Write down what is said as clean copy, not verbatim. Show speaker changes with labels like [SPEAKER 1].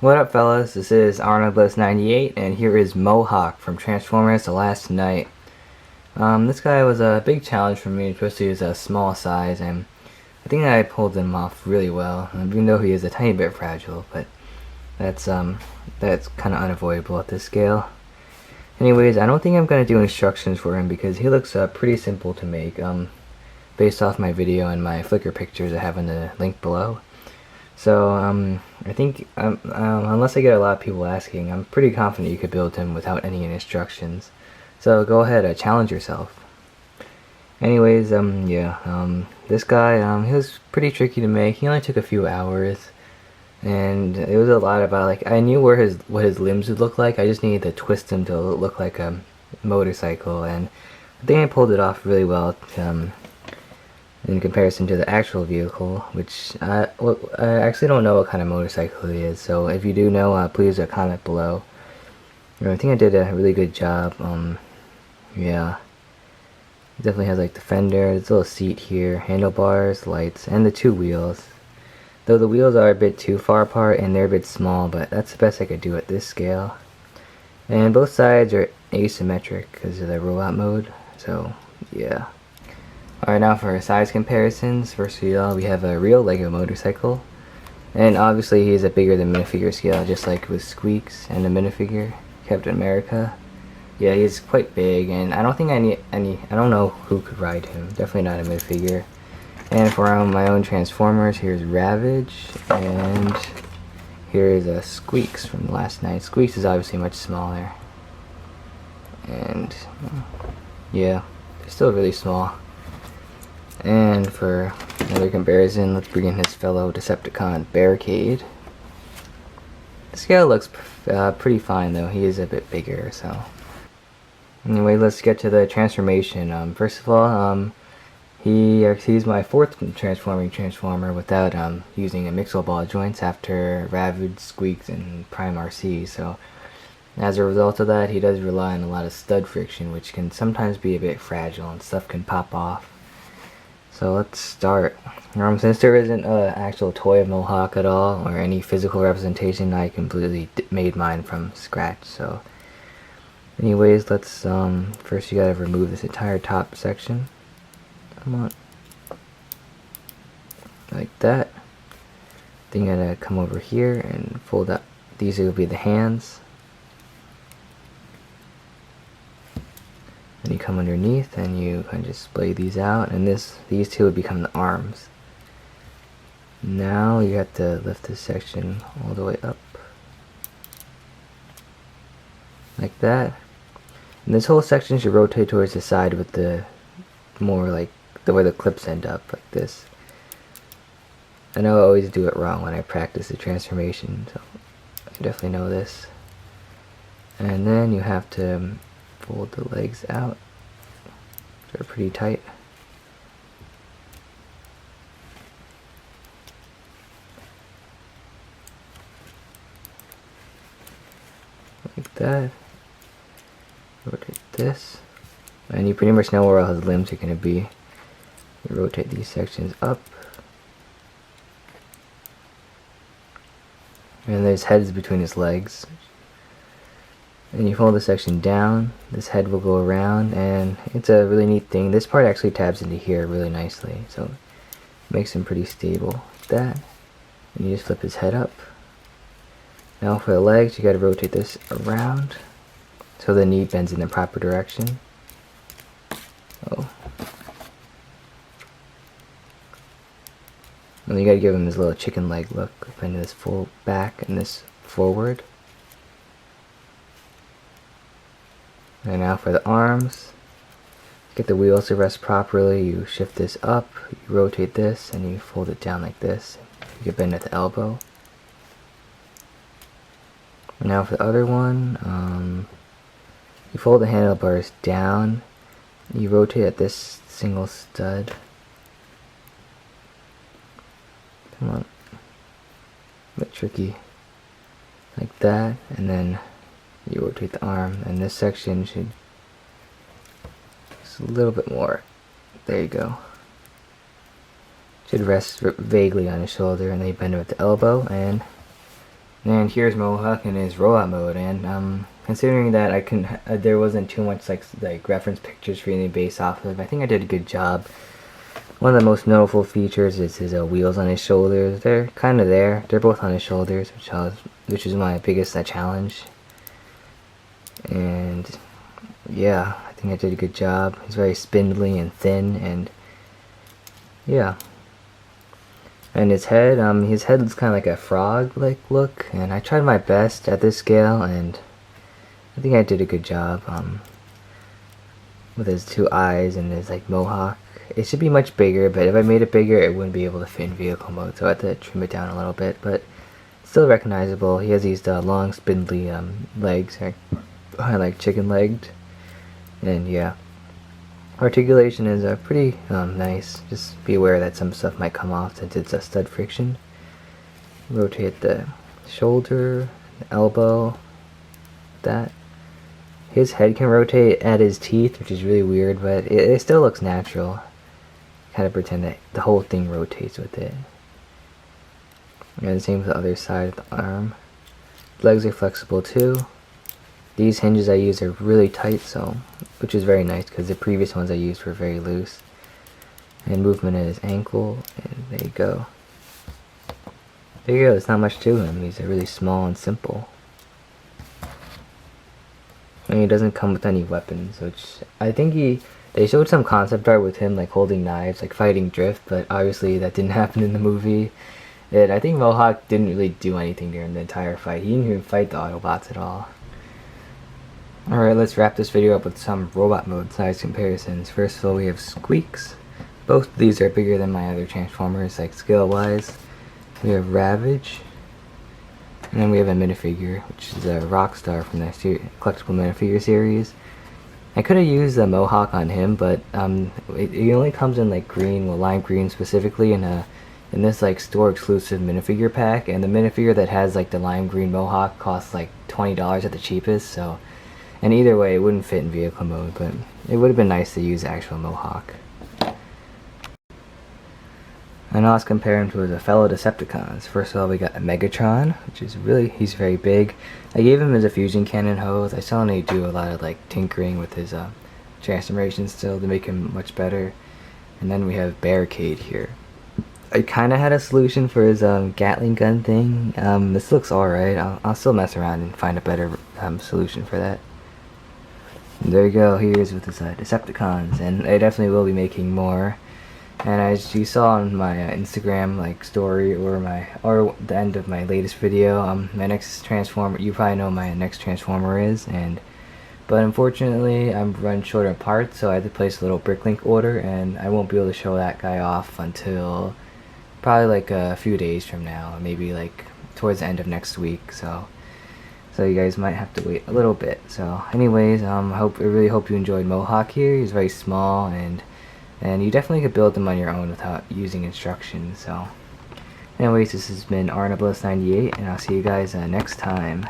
[SPEAKER 1] What up, fellas? This is Arnoldless98, and here is Mohawk from Transformers: The Last Knight. This guy was a big challenge for me, especially his small size, and I think I pulled him off really well, even though he is a tiny bit fragile, but that's kind of unavoidable at this scale. Anyways, I don't think I'm going to do instructions for him because he looks pretty simple to make, based off my video and my Flickr pictures I have in the link below. So, I think, unless I get a lot of people asking, I'm pretty confident you could build him without any instructions. So go ahead, challenge yourself. Anyways, this guy, he was pretty tricky to make. He only took a few hours, and it was a lot about, like, I knew what his limbs would look like. I just needed to twist him to look like a motorcycle, and I think I pulled it off really well. In comparison to the actual vehicle, which I actually don't know what kind of motorcycle it is, so if you do know, please comment below. I think I did a really good job. Yeah, it definitely has like the fender, this little seat here, handlebars, lights, and the two wheels. Though the wheels are a bit too far apart and they're a bit small, but that's the best I could do at this scale. And both sides are asymmetric because of the robot mode, so yeah. Alright, now for size comparisons. First of all, we have a real Lego motorcycle. And obviously he's a bigger than minifigure scale, just like with Squeaks and the minifigure, Captain America. Yeah, he's quite big, and I don't think I don't know who could ride him. Definitely not a minifigure. And for my own Transformers, here's Ravage, and here is Squeaks from Last Night. Squeaks is obviously much smaller. And, yeah, they're still really small. And for another comparison, let's bring in his fellow Decepticon, Barricade. The scale looks pretty fine, though. He is a bit bigger, so. Anyway, let's get to the transformation. First of all, he's my fourth Transformer without using a Mixel ball joints after Ravage, Squeaks, and Prime RC. So, as a result of that, he does rely on a lot of stud friction, which can sometimes be a bit fragile and stuff can pop off. So let's start. Since there isn't an actual toy of Mohawk at all, or any physical representation, I completely made mine from scratch. So, anyways, let's, first you gotta remove this entire top section. Come on. Like that. Then you gotta come over here and fold up. These will be the hands. And you come underneath and you kind of just splay these out, and these two would become the arms. Now you have to lift this section all the way up like that, and this whole section should rotate towards the side with the more like the way the clips end up, like this. I know I always do it wrong when I practice the transformation, so I definitely know this. And then you have to fold the legs out. They're pretty tight. Like that. Rotate this. And you pretty much know where all his limbs are going to be. You rotate these sections up. And there's heads between his legs. And you fold the section down, this head will go around, and it's a really neat thing. This part actually tabs into here really nicely, so it makes him pretty stable like that. And you just flip his head up. Now for the legs, you gotta rotate this around so the knee bends in the proper direction. Oh. And you gotta give him this little chicken leg look, bending this full back and this forward. And now for the arms, get the wheels to rest properly. You shift this up, you rotate this, and you fold it down like this. You can bend at the elbow. And now for the other one, you fold the handlebars down, you rotate at this single stud. Come on, a bit tricky, like that, and then you rotate the arm, and this section should just a little bit more. There you go. Should rest vaguely on his shoulder, and then you bend him at the elbow, and And here's Mohawk in his robot mode, and considering that there wasn't too much like reference pictures for me to base off of, I think I did a good job. One of the most notable features is his wheels on his shoulders. They're kind of there. They're both on his shoulders, which is my biggest challenge. And yeah, I think I did a good job. He's very spindly and thin, and yeah. And his head looks kind of like a frog-like look, and I tried my best at this scale, and I think I did a good job with his two eyes and his like mohawk. It should be much bigger, but if I made it bigger, it wouldn't be able to fit in vehicle mode, so I had to trim it down a little bit, but still recognizable. He has these long, spindly legs, like chicken-legged, and yeah. Articulation is pretty nice. Just be aware that some stuff might come off since it's a stud friction. Rotate the shoulder, the elbow, that. His head can rotate at his teeth, which is really weird, but it still looks natural. Kind of pretend that the whole thing rotates with it. And the same with the other side of the arm. Legs are flexible too. These hinges I use are really tight, which is very nice because the previous ones I used were very loose. And movement at his ankle, and there you go. There you go, there's not much to him. He's really small and simple. And he doesn't come with any weapons, which I think they showed some concept art with him like holding knives, like fighting Drift, but obviously that didn't happen in the movie. And I think Mohawk didn't really do anything during the entire fight. He didn't even fight the Autobots at all. Alright, let's wrap this video up with some robot mode size comparisons. First of all, we have Squeaks. Both of these are bigger than my other Transformers, like scale-wise. We have Ravage. And then we have a minifigure, which is a Rockstar from the collectible minifigure series. I could have used the Mohawk on him, but it only comes in like green, well, lime green specifically, in this like store exclusive minifigure pack. And the minifigure that has like the lime green Mohawk costs like $20 at the cheapest, so. And either way, it wouldn't fit in vehicle mode, but it would have been nice to use actual Mohawk. And now let's compare him to the fellow Decepticons. First of all, we got a Megatron, which is he's very big. I gave him his fusion cannon hose. I still need to do a lot of like tinkering with his transformation still to make him much better. And then we have Barricade here. I kind of had a solution for his Gatling gun thing. This looks alright. I'll still mess around and find a better solution for that. And there you go, he is with his Decepticons, and I definitely will be making more. And as you saw on my Instagram like story or the end of my latest video, my next Transformer, you probably know my next Transformer is, but unfortunately I'm running short of parts, so I had to place a little Bricklink order, and I won't be able to show that guy off until probably like a few days from now, maybe like towards the end of next week. So you guys might have to wait a little bit. So anyways, I really hope you enjoyed Mohawk here. He's very small, and you definitely could build them on your own without using instructions. So anyways, this has been Awww 98, and I'll see you guys next time.